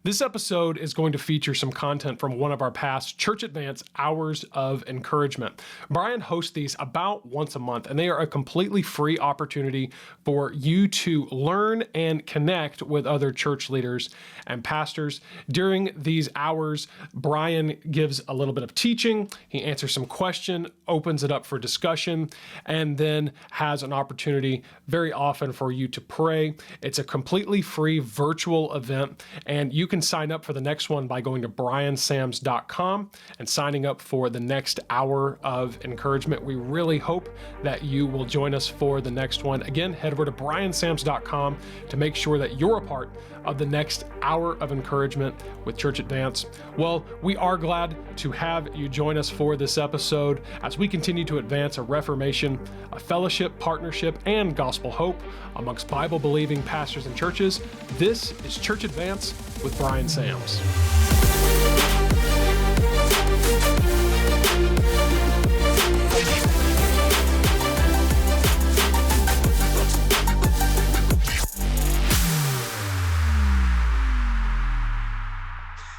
This episode is going to feature some content from one of our past Church Advance Hours of Encouragement. Brian hosts these about once a month, and they are a completely free opportunity for you to learn and connect with other church leaders and pastors. During these hours, Brian gives a little bit of teaching, he answers some question, opens it up for discussion, and then has an opportunity very often for you to pray. It's a completely free virtual event, and you can sign up for the next one by going to briansams.com and signing up for the next hour of encouragement. We really hope that you will join us for the next one. Again, head over to briansams.com to make sure that you're a part of the next hour of encouragement with Church Advance. Well, we are glad to have you join us for this episode as we continue to advance a reformation, a fellowship, partnership, and gospel hope amongst Bible-believing pastors and churches. This is Church Advance with Brian Sams.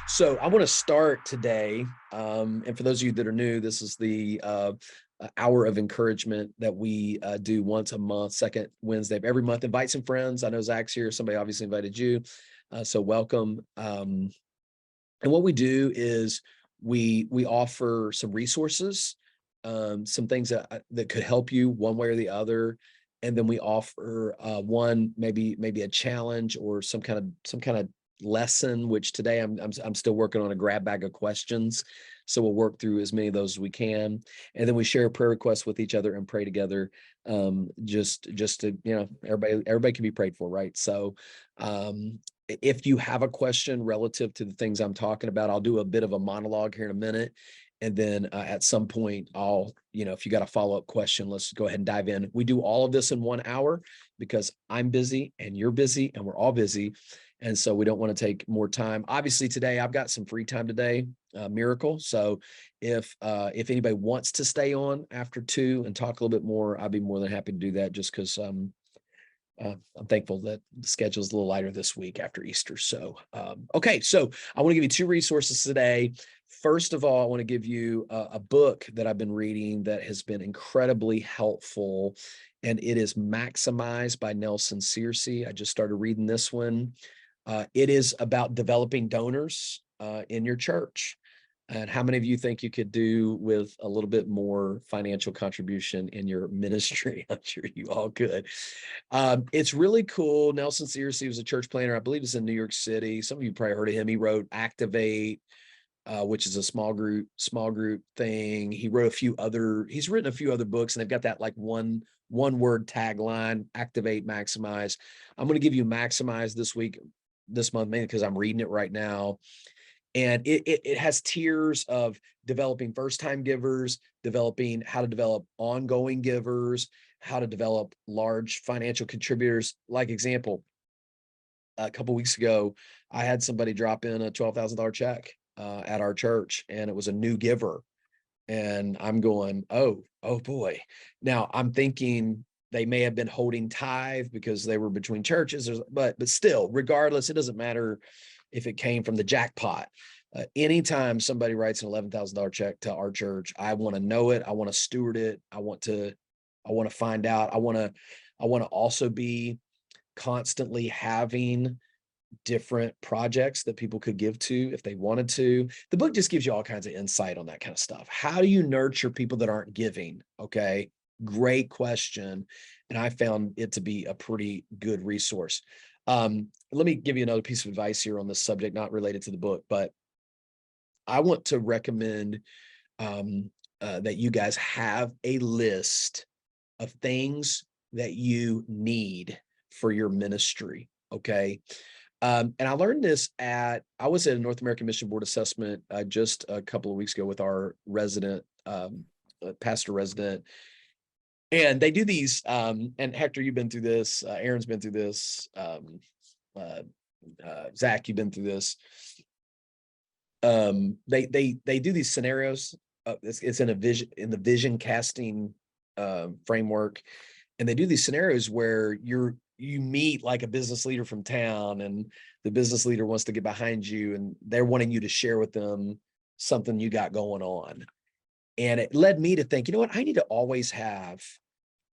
So I want to start today, and for those of you that are new, this is the hour of encouragement that we do once a month, second Wednesday of every month. Invite some friends. I know Zach's here. Somebody obviously invited you, so welcome. And what we do is we offer some resources, some things that could help you one way or the other, and then we offer one maybe a challenge or some kind of lesson, which today I'm still working on a grab bag of questions. So we'll work through as many of those as we can. And then we share prayer requests with each other and pray together. Just to, everybody can be prayed for, right? So if you have a question relative to the things I'm talking about, I'll do a bit of a monologue here in a minute. And then at some point, if you got a follow-up question, let's go ahead and dive in. We do all of this in 1 hour because I'm busy and you're busy and we're all busy. And so we don't want to take more time. Obviously today I've got some free time today, miracle. So if anybody wants to stay on after 2 and talk a little bit more, I'd be more than happy to do that just because I'm thankful that the schedule is a little lighter this week after Easter. So, okay. So I want to give you 2 resources today. First of all, I want to give you a book that I've been reading that has been incredibly helpful, and it is Maximize by Nelson Searcy. I just started reading this one. It is about developing donors in your church. And how many of you think you could do with a little bit more financial contribution in your ministry? I'm sure you all could. It's really cool. Nelson Searcy was a church planner. I believe he's in New York City. Some of you probably heard of him. He wrote Activate, which is a small group thing. He's written a few other books, and they've got that like one word tagline: Activate, Maximize. I'm going to give you Maximize this month, mainly because I'm reading it right now. And it has tiers of developing first-time givers, developing how to develop ongoing givers, how to develop large financial contributors. Like example, a couple of weeks ago, I had somebody drop in a $12,000 check at our church, and it was a new giver. And I'm going, oh boy. Now I'm thinking they may have been holding tithe because they were between churches, but still, regardless, it doesn't matter if it came from the jackpot. Anytime somebody writes an $11,000 check to our church, I want to know it. I want to steward it. I want to find out. I want to also be constantly having different projects that people could give to if they wanted to. The book just gives you all kinds of insight on that kind of stuff. How do you nurture people that aren't giving? Okay. Great question. And I found it to be a pretty good resource. Let me give you another piece of advice here on this subject, not related to the book, but I want to recommend that you guys have a list of things that you need for your ministry. Okay. And I learned this I was at a North American Mission Board assessment just a couple of weeks ago with our resident, pastor resident. And they do these, and Hector, you've been through this, Aaron's been through this, Zach, you've been through this. They do these scenarios. It's in the vision casting framework, and they do these scenarios where you're you meet like a business leader from town, and the business leader wants to get behind you, and they're wanting you to share with them something you got going on. And it led me to think, you know what, I need to always have,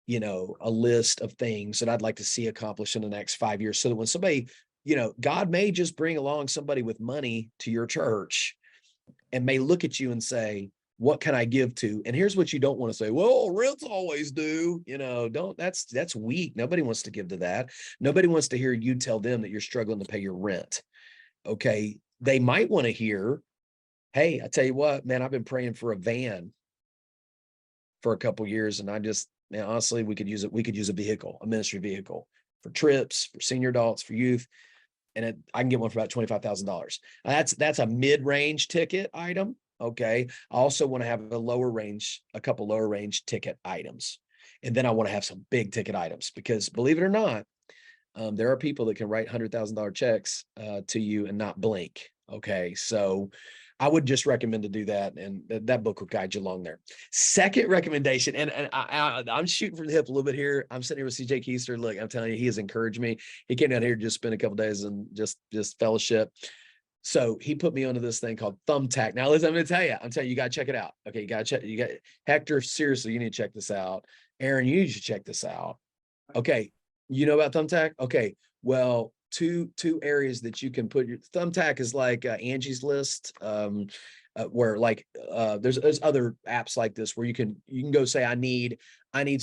you know, a list of things that I'd like to see accomplished in the next 5 years, so that when somebody, you know, God may just bring along somebody with money to your church and may look at you and say, what can I give to? And here's what you don't want to say. Well, rents always do, you know, don't, that's weak. Nobody wants to give to that. Nobody wants to hear you tell them that you're struggling to pay your rent. Okay. They might want to hear, hey, I tell you what, man, I've been praying for a van for a couple years, and I just, man, honestly, we could use it. We could use a vehicle, a ministry vehicle for trips, for senior adults, for youth. And I can get one for about $25,000. That's a mid-range ticket item. Okay. I also want to have a couple lower range ticket items. And then I want to have some big ticket items, because believe it or not, there are people that can write $100,000 checks to you and not blink. Okay. So I would just recommend to do that. And that book will guide you along there. Second recommendation, and I'm shooting from the hip a little bit here. I'm sitting here with CJ Keister. Look, I'm telling you, he has encouraged me. He came down here to just spend a couple days and just fellowship. So he put me onto this thing called Thumbtack. Now, listen, I'm going to tell you, you got to check it out. Okay. You got to check, Hector, seriously, you need to check this out. Aaron, you need to check this out. Okay. You know about Thumbtack? Okay. Well, two areas that you can put your Thumbtack is like Angie's List, where like there's other apps like this where you can go say, I need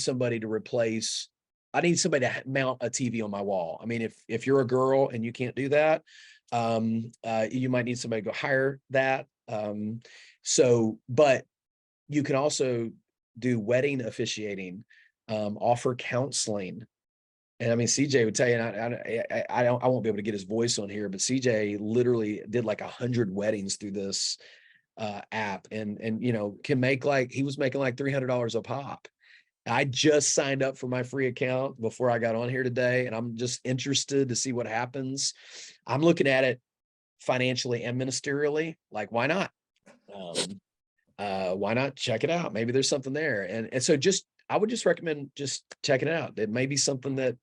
somebody to replace, I need somebody to mount a TV on my wall. I mean, if you're a girl and you can't do that, you might need somebody to go hire that. But you can also do wedding officiating, offer counseling. And I mean, CJ would tell you, and I won't be able to get his voice on here, but CJ literally did like 100 weddings through this app, and you know, he was making like $300 a pop. I just signed up for my free account before I got on here today, and I'm just interested to see what happens. I'm looking at it financially and ministerially. Like, why not? Why not check it out? Maybe there's something there. And so I would just recommend just checking it out. It may be something that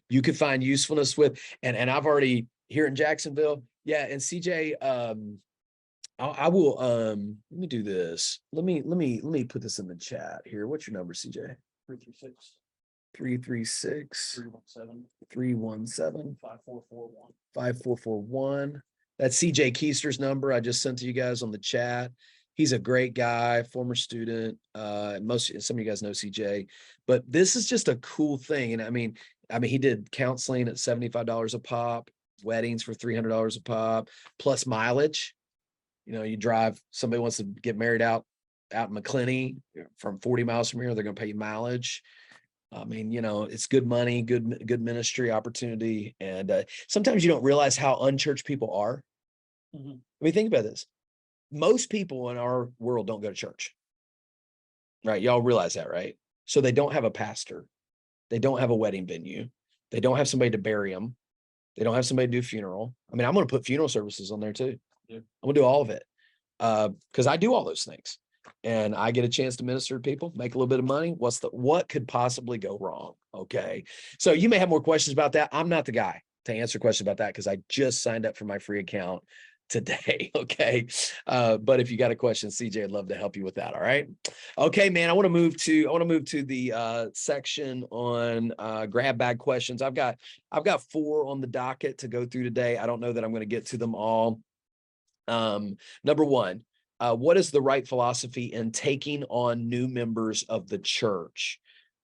you could find usefulness with. And I've already here in Jacksonville. Yeah. And CJ, I will, let me do this. Let me put this in the chat here. What's your number, CJ? 336 317 5441. That's CJ Keister's number. I just sent to you guys on the chat. He's a great guy, former student. Some of you guys know CJ, but this is just a cool thing. And I mean, he did counseling at $75 a pop, weddings for $300 a pop, plus mileage. You know, you drive, somebody wants to get married out in McClenny from 40 miles from here, they're going to pay you mileage. I mean, you know, it's good money, good ministry opportunity. And sometimes you don't realize how unchurched people are. Mm-hmm. I mean, think about this. Most people in our world don't go to church, right? Y'all realize that, right? So they don't have a pastor. They don't have a wedding venue. They don't have somebody to bury them. They don't have somebody to do a funeral. I mean, I'm going to put funeral services on there too. Yeah. I'm going to do all of it because I do all those things. And I get a chance to minister to people, make a little bit of money. What could possibly go wrong? Okay. So you may have more questions about that. I'm not the guy to answer questions about that because I just signed up for my free account today. Okay. But if you got a question, CJ, I'd love to help you with that. All right. Okay, man. I want to move to the section on grab bag questions. I've got 4 on the docket to go through today. I don't know that I'm going to get to them all. Number 1, what is the right philosophy in taking on new members of the church?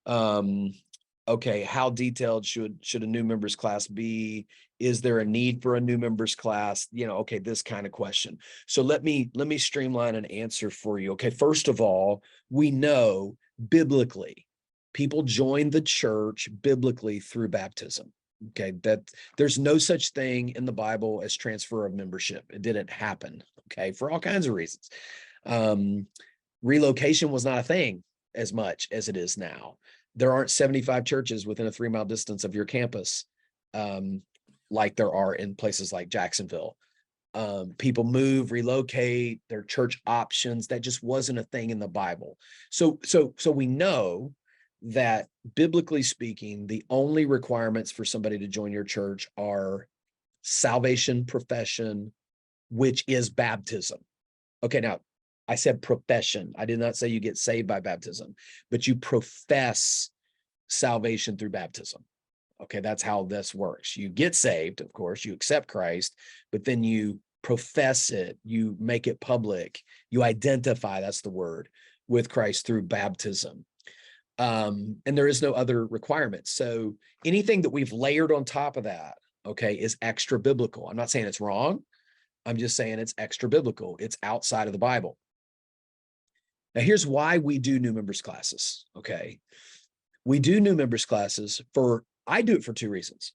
Okay, how detailed should a new members class be? Is there a need for a new members class? You know, okay, this kind of question. So let me streamline an answer for you. Okay, first of all, we know biblically, people join the church biblically through baptism. Okay, that there's no such thing in the Bible as transfer of membership. It didn't happen. Okay, for all kinds of reasons. Relocation was not a thing as much as it is now. There aren't 75 churches within a 3-mile distance of your campus, like there are in places like Jacksonville. People move, relocate, their church options. That just wasn't a thing in the Bible. So we know that biblically speaking, the only requirements for somebody to join your church are salvation profession, which is baptism. Okay, now I said profession. I did not say you get saved by baptism, but you profess salvation through baptism. Okay, that's how this works. You get saved, of course, you accept Christ, but then you profess it, you make it public, you identify, that's the word, with Christ through baptism. And there is no other requirement. So anything that we've layered on top of that, okay, is extra biblical. I'm not saying it's wrong. I'm just saying it's extra biblical. It's outside of the Bible. Now, here's why we do new members classes. Okay. We do new members classes I do it for two reasons.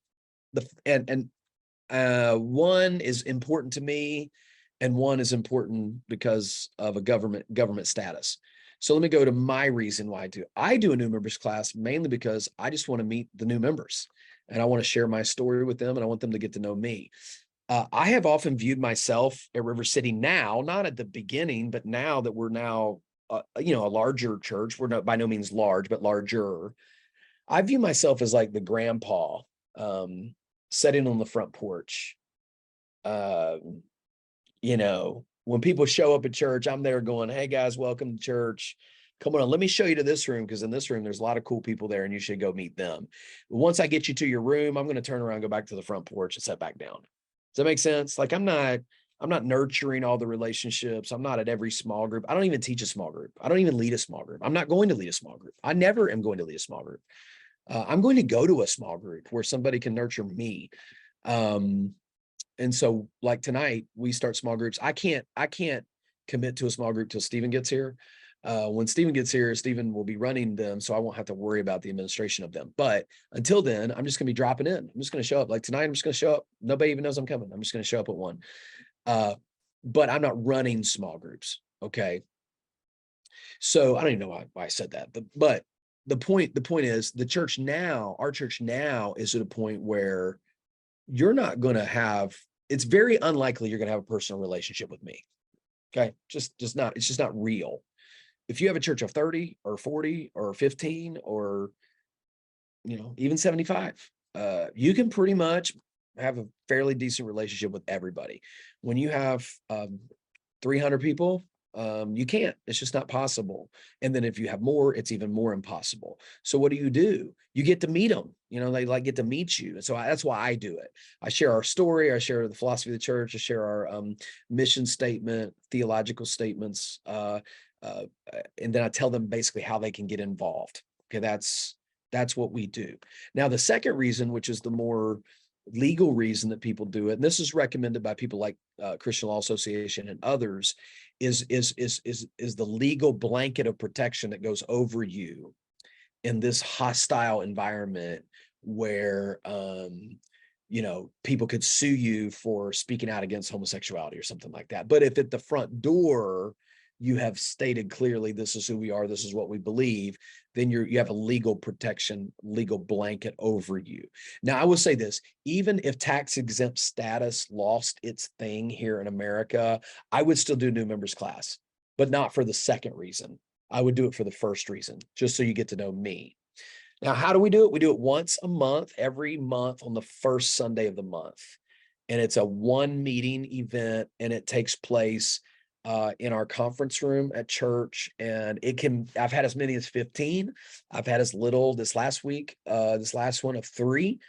One is important to me, and one is important because of a government status. So let me go to my reason why I do a new members class, mainly because I just want to meet the new members and I want to share my story with them and I want them to get to know me. I have often viewed myself at River City now, not at the beginning, but now that we're now, a larger church. We're not by no means large, but larger. I view myself as like the grandpa, sitting on the front porch. When people show up at church, I'm there going, "Hey guys, welcome to church. Come on, let me show you to this room, because in this room, there's a lot of cool people there and you should go meet them. Once I get you to your room, I'm going to turn around, go back to the front porch and sit back down." Does that make sense? Like I'm not nurturing all the relationships. I'm not at every small group. I don't even teach a small group. I don't even lead a small group. I'm not going to lead a small group. I never am going to lead a small group. I'm going to go to a small group where somebody can nurture me. And so like tonight, we start small groups. I can't commit to a small group till Stephen gets here. When Stephen gets here, Stephen will be running them, so I won't have to worry about the administration of them. But until then, I'm just going to be dropping in. I'm just going to show up. Like tonight, I'm just going to show up. Nobody even knows I'm coming. I'm just going to show up at one. But I'm not running small groups. Okay. So I don't even know why I said that, but the point is our church now is at a point where you're not going to have, it's very unlikely you're going to have a personal relationship with me. Okay. It's just not real. If you have a church of 30 or 40 or 15 or, even 75, you can pretty much have a fairly decent relationship with everybody. When you have 300 people, you can't. It's just not possible. And then if you have more, it's even more impossible. So what do? You get to meet them. They get to meet you. And so that's why I do it. I share our story. I share the philosophy of the church. I share our mission statement, theological statements, and then I tell them basically how they can get involved. Okay, that's what we do. Now, the second reason, which is the more legal reason that people do it, and this is recommended by people like Christian Law Association and others, is the legal blanket of protection that goes over you in this hostile environment where people could sue you for speaking out against homosexuality or something like that. But if at the front door you have stated clearly, this is who we are, this is what we believe, then you have a legal protection, legal blanket over you. Now, I will say this, even if tax exempt status lost its thing here in America, I would still do a new members class, but not for the second reason. I would do it for the first reason, just so you get to know me. Now, how do we do it? We do it once a month, every month on the first Sunday of the month. And it's a one meeting event, and it takes place in our conference room at church. And I've had as many as 15. I've had as little this last one of 3.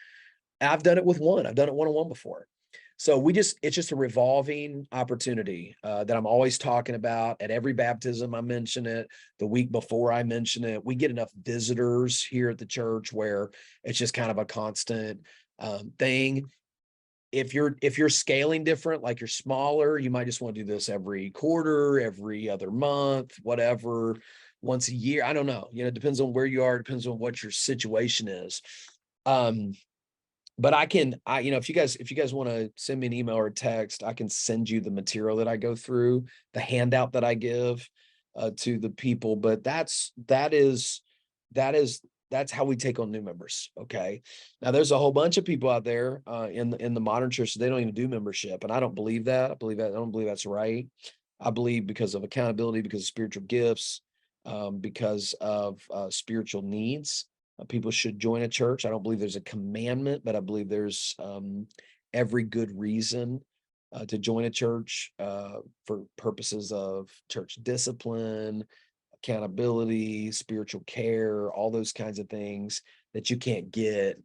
I've done it with one. I've done it one-on-one before. So it's just a revolving opportunity that I'm always talking about. At every baptism, I mention it. The week before, I mention it. We get enough visitors here at the church where it's just kind of a constant thing. If you're scaling different, like you're smaller, you might just want to do this every quarter, every other month, whatever, once a year. I don't know. It depends on where you are, depends on what your situation is. But if you guys want to send me an email or a text, I can send you the material that I go through, the handout that I give to the people. But that's how we take on new members. Okay. Now there's a whole bunch of people out there in the modern church, they don't even do membership. And I don't believe that. I don't believe that's right. I believe because of accountability, because of spiritual gifts, because of spiritual needs. People should join a church. I don't believe there's a commandment, but I believe there's every good reason to join a church for purposes of church discipline, accountability, spiritual care, all those kinds of things that you can't get.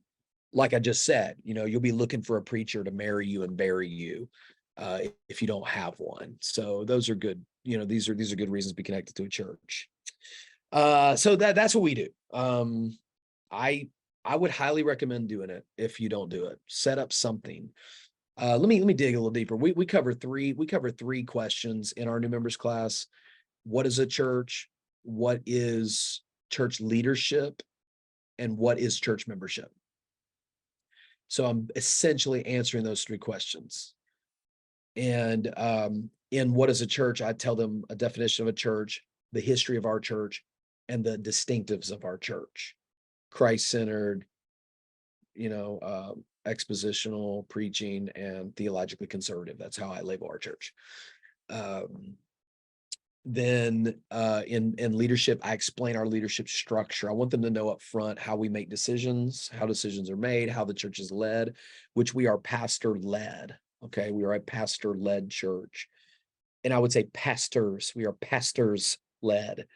Like I just said, you'll be looking for a preacher to marry you and bury you if you don't have one. So those are good. These are good reasons to be connected to a church. So that's what we do. I would highly recommend doing it if you don't do it. Set up something. Let me dig a little deeper. We cover three questions in our new members class. What is a church? What is church leadership? And what is church membership? So I'm essentially answering those three questions. And in what is a church, I tell them a definition of a church, the history of our church, and the distinctives of our church. Christ-centered, expositional, preaching, and theologically conservative. That's how I label our church. Then in leadership, I explain our leadership structure. I want them to know up front how we make decisions, how decisions are made, how the church is led, which we are pastor-led. Okay, we are a pastor-led church. And I would say pastors, we are pastors-led.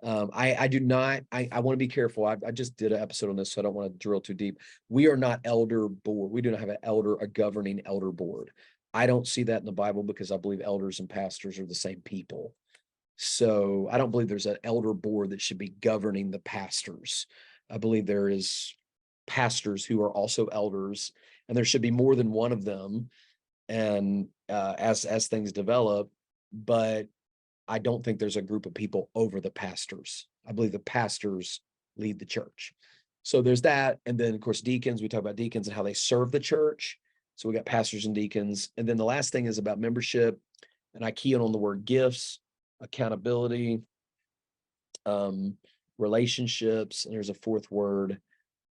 I do not, I want to be careful. I just did an episode on this, so I don't want to drill too deep. We are not elder board. We do not have a governing elder board. I don't see that in the Bible because I believe elders and pastors are the same people. So I don't believe there's an elder board that should be governing the pastors. I believe there is pastors who are also elders, and there should be more than one of them. And as things develop, but I don't think there's a group of people over the pastors. I believe the pastors lead the church. So there's that. And then, of course, deacons, we talk about deacons and how they serve the church. So we got pastors and deacons. And then the last thing is about membership. And I key in on the word gifts, accountability, relationships. And there's a fourth word.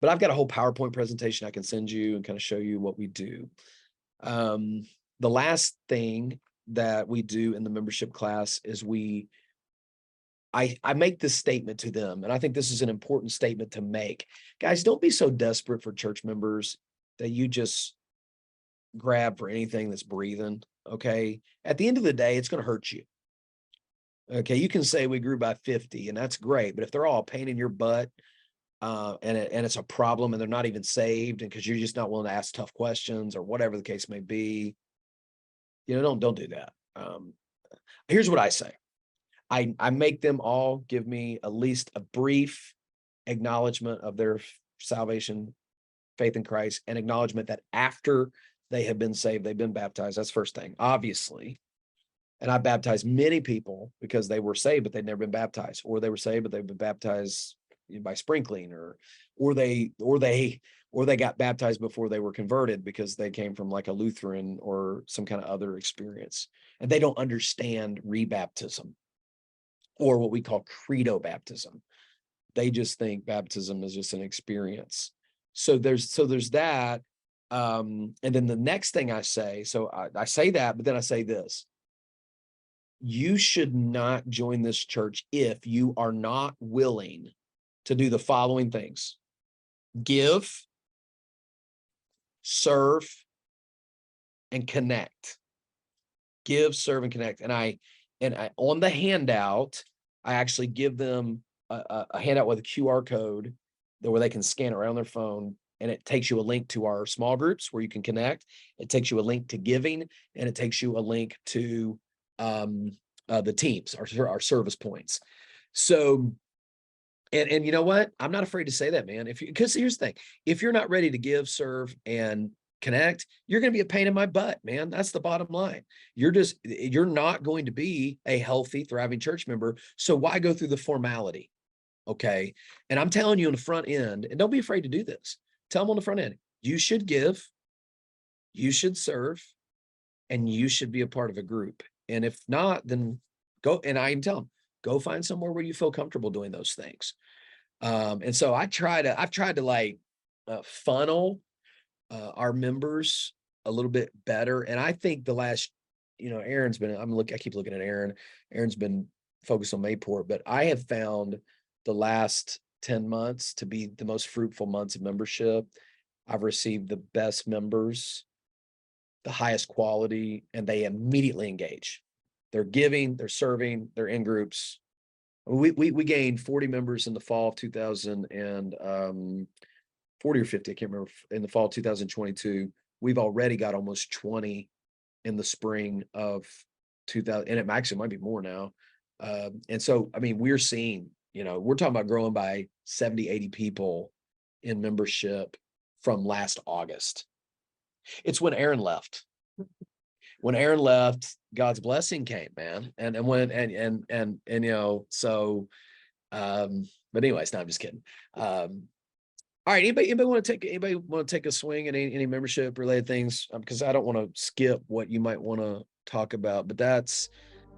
But I've got a whole PowerPoint presentation I can send you and kind of show you what we do. The last thing that we do in the membership class is I make this statement to them, and I think this is an important statement to make. Guys, don't be so desperate for church members that you just grab for anything that's breathing, okay? At the end of the day, it's going to hurt you. Okay, you can say we grew by 50, and that's great, but if they're all a pain in your butt, and it's a problem, and they're not even saved, and because you're just not willing to ask tough questions or whatever the case may be, don't do that. Here's what I say. I make them all give me at least a brief acknowledgement of their salvation, faith in Christ, and acknowledgement that after they have been saved, they've been baptized. That's first thing, obviously. And I baptized many people because they were saved, but they'd never been baptized, or they were saved, but they've been baptized by sprinkling, or they got baptized before they were converted because they came from like a Lutheran or some kind of other experience, and they don't understand rebaptism or what we call credo baptism. They just think baptism is just an experience. So there's that. And then the next thing I say, so I say that, but then I say this: you should not join this church if you are not willing to do the following things: give, serve, and connect. Give, serve, and connect. And I on the handout, I actually give them a handout with a QR code where they can scan it right on their phone, and it takes you a link to our small groups where you can connect. It takes you a link to giving, and it takes you a link to the teams, our service points. So, and you know what? I'm not afraid to say that, man. Because here's the thing: if you're not ready to give, serve, and connect, you're going to be a pain in my butt, man. That's the bottom line. You're not going to be a healthy, thriving church member. So why go through the formality? Okay. And I'm telling you on the front end, and don't be afraid to do this. Tell them on the front end, you should give, you should serve, and you should be a part of a group. And if not, then go, and I can tell them, go find somewhere where you feel comfortable doing those things. And so I've tried to like funnel our members a little bit better. And I think the last, Aaron's been, I keep looking at Aaron. Aaron's been focus on Mayport, but I have found the last 10 months to be the most fruitful months of membership. I've received the best members, the highest quality, and they immediately engage. They're giving, they're serving, they're in groups. We gained 40 members in the fall of 2000 and 40 or 50, I can't remember, in the fall of 2022. We've already got almost 20 in the spring of 2000, and it actually might be more now. And so, I mean, we're seeing, we're talking about growing by 70, 80 people in membership from last August. It's when Aaron left. When Aaron left, God's blessing came, man. But anyways, no, I'm just kidding. All right, anybody want to take a swing at any membership related things? Because I don't want to skip what you might want to talk about, but that's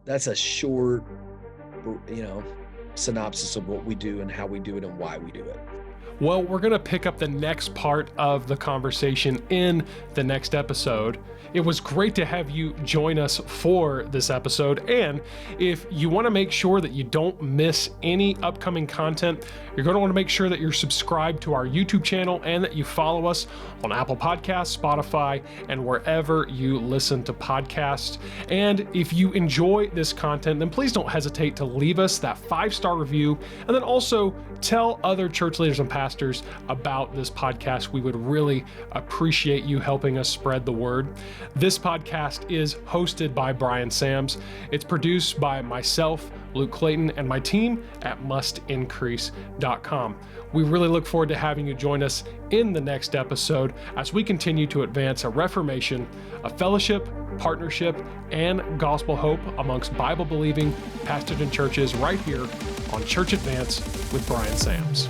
a short, synopsis of what we do and how we do it and why we do it. Well, we're going to pick up the next part of the conversation in the next episode. It was great to have you join us for this episode. And if you want to make sure that you don't miss any upcoming content, you're going to want to make sure that you're subscribed to our YouTube channel and that you follow us on Apple Podcasts, Spotify, and wherever you listen to podcasts. And if you enjoy this content, then please don't hesitate to leave us that 5-star review, and then also tell other church leaders and pastors about this podcast. We would really appreciate you helping us spread the word. This podcast is hosted by Brian Sams. It's produced by myself, Luke Clayton, and my team at mustincrease.com. We really look forward to having you join us in the next episode as we continue to advance a reformation, a fellowship, partnership, and gospel hope amongst Bible-believing pastors and churches right here on Church Advance with Brian Sams.